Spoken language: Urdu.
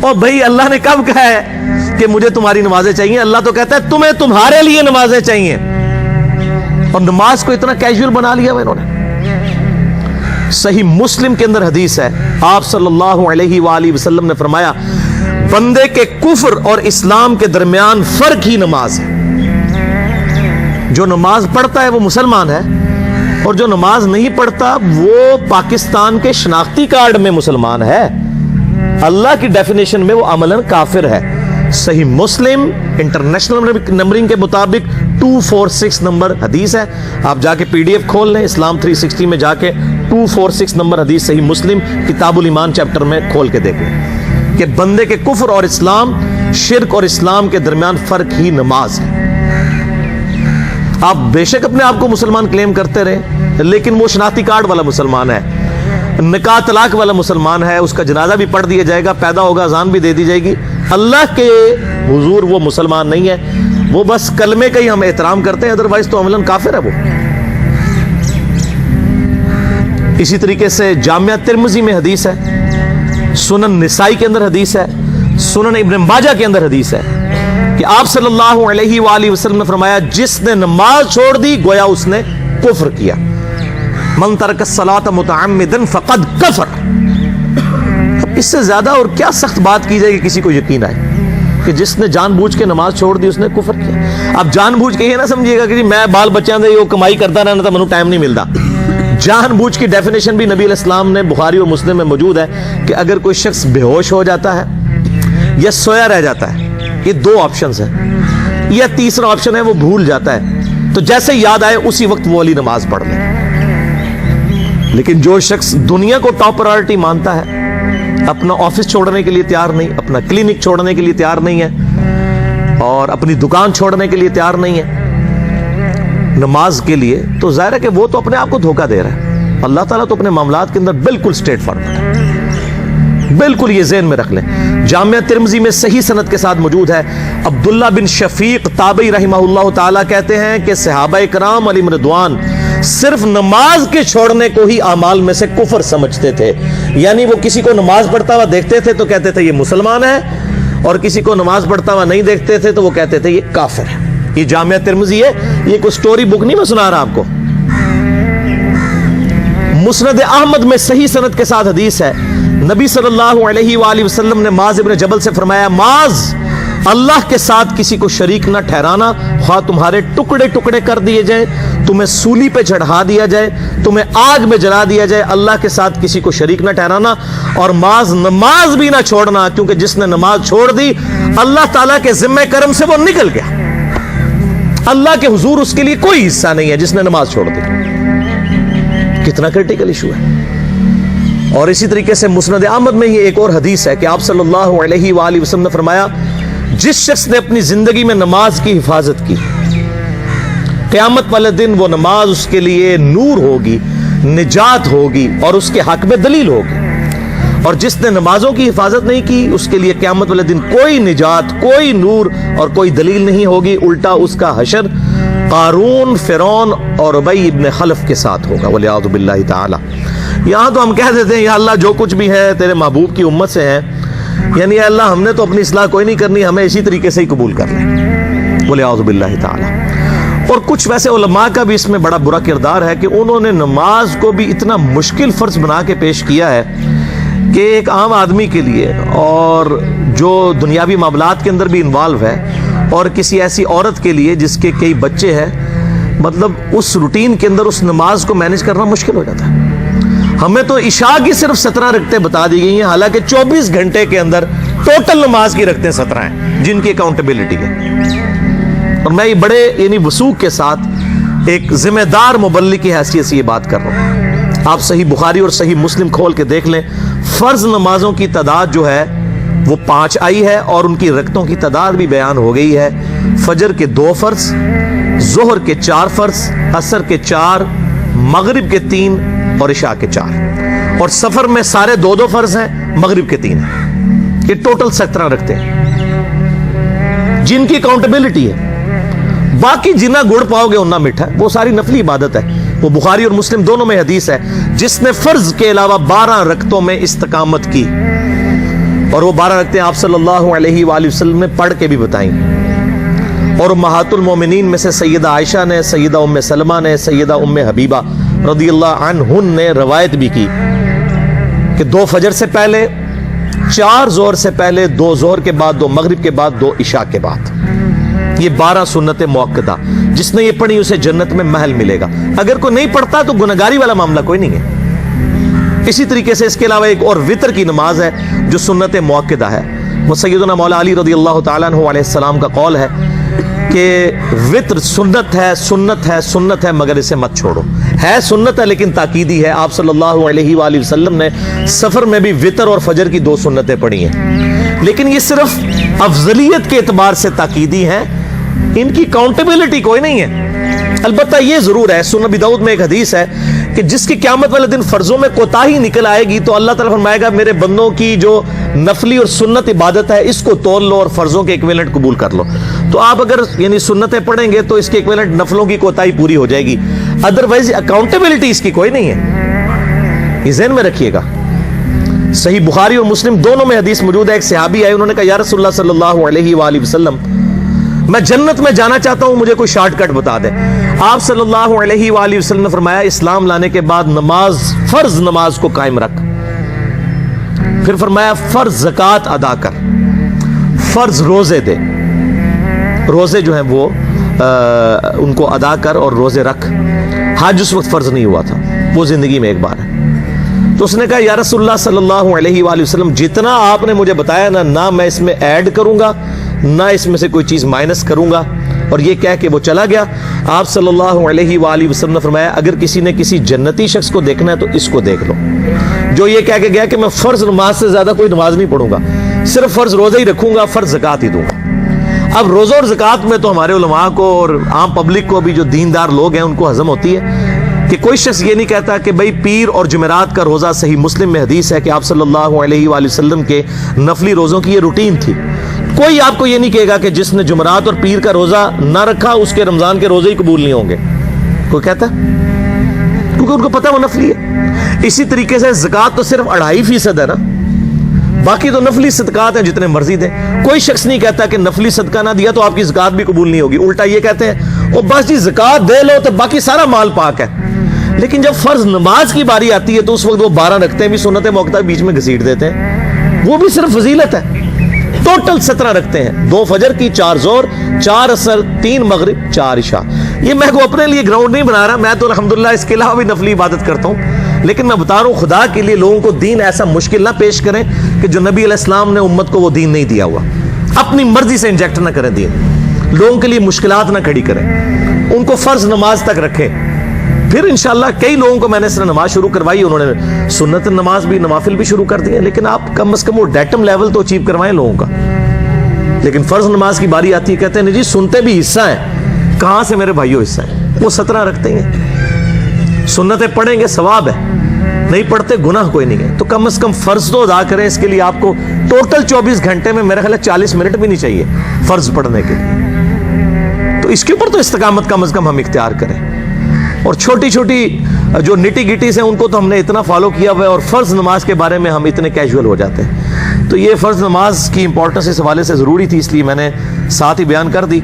اور بھائی اللہ نے کب کہا ہے کہ مجھے تمہاری نمازیں چاہیے؟ اللہ تو کہتا ہے تمہیں تمہارے لیے نمازیں چاہیے، اور نماز کو اتنا کیجول بنا لیا ہوا انہوں نے۔ صحیح مسلم کے اندر حدیث ہے، آپ صلی اللہ علیہ وآلہ وسلم نے فرمایا بندے کے کفر اور اسلام کے درمیان فرق ہی نماز ہے۔ جو نماز پڑھتا ہے وہ مسلمان ہے، اور جو نماز نہیں پڑھتا وہ پاکستان کے شناختی کارڈ میں مسلمان ہے، اللہ کی ڈیفینیشن میں وہ عملاً کافر ہے۔ صحیح مسلم انٹرنیشنل نمبرنگ کے مطابق 246 نمبر حدیث ہے، آپ جا کے PDF کھول لیں، اسلام 360 میں جا کے 246 نمبر حدیث صحیح مسلم کتاب الایمان چیپٹر میں کھول کے دیکھ لیں کہ بندے کے کفر اور اسلام، شرک اور اسلام کے درمیان فرق ہی نماز ہے۔ آپ بے شک اپنے آپ کو مسلمان کلیم کرتے رہے، لیکن وہ شناختی کارڈ والا مسلمان ہے، نکاح طلاق والا مسلمان ہے، اس کا جنازہ بھی پڑھ دیا جائے گا، پیدا ہوگا اذان بھی دے دی جائے گی، اللہ کے حضور وہ مسلمان نہیں ہے، وہ بس کلمے کا ہی ہم احترام کرتے ہیں، ادروائز تو عملاً کافر ہے وہ۔ اسی طریقے سے جامعہ ترمذی میں حدیث ہے، سنن نسائی کے اندر حدیث ہے، سنن ابن ماجہ کے اندر حدیث ہے کہ آپ صلی اللہ علیہ وآلہ وسلم نے فرمایا جس نے نماز چھوڑ دی گویا اس نے کفر کیا، من ترک الصلاۃ متعمدا فقد کفر۔ اب اس سے زیادہ اور کیا سخت بات کی جائے کہ کسی کو یقین آئے کہ جس نے جان بوجھ کے نماز چھوڑ دی اس نے کفر کیا۔ اب جان بوجھ کے یہ نہ سمجھیے گا کہ میں بال بچیاں دے وہ کمائی کرتا رہنا تھا منو ٹائم نہیں ملتا۔ جان بوجھ کی ڈیفینیشن بھی نبی علیہ السلام نے بخاری اور مسلم میں موجود ہے کہ اگر کوئی شخص بے ہوش ہو جاتا ہے یا سویا رہ جاتا ہے، یہ دو آپشنز ہیں، یا تیسرا آپشن ہے وہ بھول جاتا ہے، تو جیسے یاد آئے اسی وقت وہ والی نماز پڑھ لے۔ لیکن جو شخص دنیا کو ٹاپ پرائورٹی مانتا ہے، اپنا آفس چھوڑنے کے لیے تیار نہیں، اپنا کلینک چھوڑنے کے لیے تیار نہیں ہے، اور اپنی دکان چھوڑنے کے لیے تیار نہیں ہے نماز کے لیے، تو ظاہر ہے کہ وہ تو اپنے آپ کو دھوکہ دے رہا ہے۔ اللہ تعالیٰ تو اپنے معاملات کے اندر بالکل اسٹریٹ فارورڈ ہے، بالکل یہ ذہن میں رکھ لیں۔ جامعہ ترمذی میں صحیح سند کے ساتھ موجود ہے، عبداللہ بن شفیق تابعی رحمہ اللہ تعالیٰ کہتے ہیں کہ صحابہ کرام علیہم رضوان صرف نماز کے چھوڑنے کو ہی اعمال میں سے کفر سمجھتے تھے، یعنی وہ کسی کو نماز پڑھتا ہوا دیکھتے تھے تو کہتے تھے یہ مسلمان ہے، اور کسی کو نماز پڑھتا ہوا نہیں دیکھتے تھے تو وہ کہتے تھے یہ کافر ہے۔ یہ جامعہ ترمذی ہے، یہ کوئی سٹوری بک نہیں میں سنا رہا آپ کو۔ مسند احمد میں صحیح سند کے ساتھ حدیث ہے، نبی صلی اللہ علیہ وآلہ وسلم نے معاذ ابن جبل سے فرمایا معاذ اللہ کے ساتھ کسی کو شریک نہ ٹھہرانا، خواہ تمہارے ٹکڑے ٹکڑے کر دیے جائیں، تمہیں سولی پہ چڑھا دیا جائے، تمہیں آگ میں جلا دیا جائے، اللہ کے ساتھ کسی کو شریک نہ ٹھہرانا، اور معاذ نماز بھی نہ چھوڑنا، کیونکہ جس نے نماز چھوڑ دی اللہ تعالیٰ کے ذمہ کرم سے وہ نکل گیا، اللہ کے حضور اس کے لیے کوئی حصہ نہیں ہے جس نے نماز چھوڑ دی۔ کتنا کرٹیکل ایشو ہے۔ اور اسی طریقے سے مسند احمد میں یہ ایک اور حدیث ہے کہ آپ صلی اللہ علیہ وآلہ وسلم نے فرمایا جس شخص نے اپنی زندگی میں نماز کی حفاظت کی، قیامت والے دن وہ نماز اس کے لیے نور ہوگی، نجات ہوگی، اور اس کے حق میں دلیل ہوگی، اور جس نے نمازوں کی حفاظت نہیں کی اس کے لیے قیامت والے دن کوئی نجات، کوئی نور اور کوئی دلیل نہیں ہوگی، الٹا اس کا حشر قارون، فرعون اور ابی ابن خلف کے ساتھ ہوگا، والعیاذ باللہ تعالی۔ یہاں تو ہم کہہ دیتے ہیں یا اللہ جو کچھ بھی ہے تیرے محبوب کی امت سے ہے، یعنی یا اللہ ہم نے تو اپنی اصلاح کوئی نہیں کرنی، ہمیں اسی طریقے سے ہی قبول کر لیں، والعیاذ باللہ تعالی۔ اور کچھ ویسے علماء کا بھی اس میں بڑا برا کردار ہے کہ انہوں نے نماز کو بھی اتنا مشکل فرض بنا کے پیش کیا ہے کہ ایک عام آدمی کے لیے، اور جو دنیاوی معاملات کے اندر بھی انوالو ہے، اور کسی ایسی عورت کے لیے جس کے کئی بچے ہیں، مطلب اس روٹین کے اندر اس نماز کو مینج کرنا مشکل ہو جاتا ہے۔ ہمیں تو عشاء کی صرف 17 رکعتیں بتا دی گئی ہیں، حالانکہ 24 گھنٹے کے اندر ٹوٹل نماز کی رکعتیں 17 ہیں جن کی اکاؤنٹیبلٹی ہے۔ اور میں یہ بڑے یعنی وثوق کے ساتھ ایک ذمہ دار مبلغ کی حیثیت سے یہ بات کر رہا ہوں۔ آپ صحیح بخاری اور صحیح مسلم کھول کے دیکھ لیں، فرض نمازوں کی تعداد جو ہے وہ 5 آئی ہے، اور ان کی رکعتوں کی تعداد بھی بیان ہو گئی ہے۔ فجر کے 2 فرض، ظہر کے 4 فرض، عصر کے 4، مغرب کے 3 اور عشاء کے 4، اور سفر میں سارے 2 فرض ہیں، مغرب کے 3 ہیں۔ یہ ٹوٹل 17 رکھتے ہیں جن کی اکاؤنٹیبلٹی ہے۔ باقی جنہ گڑ پاؤ گے انہ میٹھا، وہ ساری نفلی عبادت ہے، وہ بخاری اور مسلم دونوں میں حدیث ہے، جس نے فرض کے علاوہ 12 رکعتوں میں استقامت کی اور وہ 12 رکعتیں آپ صلی اللہ علیہ وآلہ وسلم نے پڑھ کے بھی بتائیں. اور امہات المومنین میں سے سیدہ عائشہ نے، سیدہ ام سلمہ نے، سیدہ ام حبیبہ رضی اللہ عنہن نے روایت بھی کی کہ 2 فجر سے پہلے، 4 ظہر سے پہلے، 2 ظہر کے بعد، 2 مغرب کے بعد، 2 عشاء کے بعد. یہ 12 سنت موقدہ، جس نے یہ پڑھی اسے جنت میں محل ملے گا. اگر کوئی نہیں پڑھتا تو گنہگاری والا معاملہ کوئی نہیں ہے. اسی طریقے سے اس کے علاوہ ایک اور وطر کی نماز ہے جو سنت موقدہ ہے. وہ سیدنا مولا علی رضی اللہ تعالیٰ عنہ علیہ السلام کا قول ہے کہ وطر سنت ہے، سنت ہے، سنت ہے، مگر اسے مت چھوڑو. ہے سنت ہے لیکن تاکیدی ہے. آپ صلی اللہ علیہ وآلہ وسلم نے سفر میں بھی وطر اور فجر کی 2 سنتیں پڑھی ہیں، لیکن یہ صرف افضلیت کے اعتبار سے تاکیدی ہیں، ان کی کاؤنٹیبلٹی کوئی نہیں ہے. البتہ یہ ضرور ہے، سنن ابی داؤد میں ایک حدیث ہے کہ جس کی قیامت والے دن فرضوں میں کوتاہی نکل آئے گی تو اللہ تعالیٰ فرمائے گا میرے بندوں کی جو نفلی اور سنت عبادت ہے اس کو تول لو اور فرضوں کے ایکویلنٹ قبول کر لو. تو آپ اگر یعنی سنتیں پڑھیں گے تو اس کے ایکویلنٹ نفلوں کی کوتاہی پوری ہو جائے گی، ادروائز اکاؤنٹیبلٹی اس کی کوئی نہیں ہے. یہ ذہن میں رکھیے گا. صحیح بخاری اور مسلم دونوں میں حدیث موجود ہے. ایک صحابی آئے، انہوں نے کہا یا رسول اللہ صلی اللہ علیہ وآلہ وسلم میں جنت میں جانا چاہتا ہوں، مجھے کوئی شارٹ کٹ بتا دیں. آپ صلی اللہ علیہ وآلہ وسلم نے فرمایا اسلام لانے کے بعد نماز، فرض نماز کو قائم رکھ. پھر فرمایا فرض زکوٰۃ ادا کر، فرض روزے دے، روزے جو ہیں وہ ان کو ادا کر اور روزے رکھ. حج اس وقت فرض نہیں ہوا تھا، وہ زندگی میں ایک بار ہے. تو اس نے کہا یا رسول اللہ صلی اللہ علیہ وآلہ وسلم جتنا آپ نے مجھے بتایا نہ میں اس میں ایڈ کروں گا نہ اس میں سے کوئی چیز مائنس کروں گا. اور یہ کہہ کے وہ چلا گیا. آپ صلی اللہ علیہ وآلہ وسلم نے فرمایا اگر کسی نے کسی جنتی شخص کو دیکھنا ہے تو اس کو دیکھ لو جو یہ کہہ کے گیا کہ میں فرض نماز سے زیادہ کوئی نماز نہیں پڑھوں گا، صرف فرض روزہ ہی رکھوں گا، فرض زکوٰۃ ہی دوں گا. اب روزہ اور زکوٰۃ میں تو ہمارے علماء کو اور عام پبلک کو بھی جو دیندار لوگ ہیں ان کو ہضم ہوتی ہے کہ کوئی شخص یہ نہیں کہتا کہ بھئی پیر اور جمعرات کا روزہ. صحیح مسلم میں حدیث ہے کہ آپ صلی اللہ علیہ وآلہ وسلم کے نفلی روزوں کی یہ روٹین تھی. کوئی آپ کو یہ نہیں کہے گا کہ جس نے جمعرات اور پیر کا روزہ نہ رکھا اس کے رمضان کے روزے ہی قبول نہیں ہوں گے. کوئی کہتا ہے؟ کیونکہ ان کو پتہ وہ نفلی ہے. اسی طریقے سے زکوٰۃ تو صرف 2.5% ہے نا، باقی تو نفلی صدقات ہیں جتنے مرضی دیں. کوئی شخص نہیں کہتا کہ نفلی صدقہ نہ دیا تو آپ کی زکوٰۃ بھی قبول نہیں ہوگی. الٹا یہ کہتے ہیں وہ بس جی زکوٰۃ دے لو تو باقی سارا مال پاک ہے. لیکن جب فرض نماز کی باری آتی ہے تو اس وقت وہ 12 رکھتے بھی سنت موقدہ بیچ میں گھسیٹ دیتے ہیں. وہ بھی صرف فضیلت ہے. ٹوٹل 17 رکھتے ہیں، 2 فجر کی، 4 ظہر، 4 عصر، 3 مغرب، 4 عشاء. یہ میں کو اپنے لیے گراؤنڈ نہیں بنا رہا، میں تو الحمدللہ اس کے علاوہ بھی نفلی عبادت کرتا ہوں. لیکن میں بتا رہا ہوں خدا کے لیے لوگوں کو دین ایسا مشکل نہ پیش کریں کہ جو نبی علیہ السلام نے امت کو وہ دین نہیں دیا ہوا. اپنی مرضی سے انجیکٹ نہ کریں دین، لوگوں کے لیے مشکلات نہ کھڑی کریں، ان کو فرض نماز تک رکھیں. پھر انشاءاللہ کئی لوگوں کو میں نے اس طرح نماز شروع کروائی، انہوں نے سنت نماز بھی، نوافل بھی شروع کر دیے. لیکن آپ کم از کم وہ ڈیٹم لیول تو اچیو کروائیں لوگوں کا. لیکن فرض نماز کی باری آتی ہے کہتے ہیں نہیں جی سنتے بھی حصہ ہیں. کہاں سے میرے بھائیوں حصہ ہیں؟ وہ 17 رکھتے ہیں، سنتیں پڑھیں گے ثواب ہے، نہیں پڑھتے گناہ کوئی نہیں ہے. تو کم از کم فرض تو ادا کریں. اس کے لیے آپ کو ٹوٹل 24 گھنٹے میں میرا خیال ہے 40 منٹ بھی نہیں چاہیے فرض پڑھنے کے لیے. تو اس کے اوپر تو استقامت کم از کم ہم اختیار کریں. اور چھوٹی چھوٹی جو نٹی گٹیز ہیں ان کو تو ہم نے اتنا فالو کیا ہوا ہے، اور فرض نماز کے بارے میں ہم اتنے کیجول ہو جاتے ہیں. تو یہ فرض نماز کی امپورٹنس اس حوالے سے ضروری تھی، اس لیے میں نے ساتھ ہی بیان کر دی.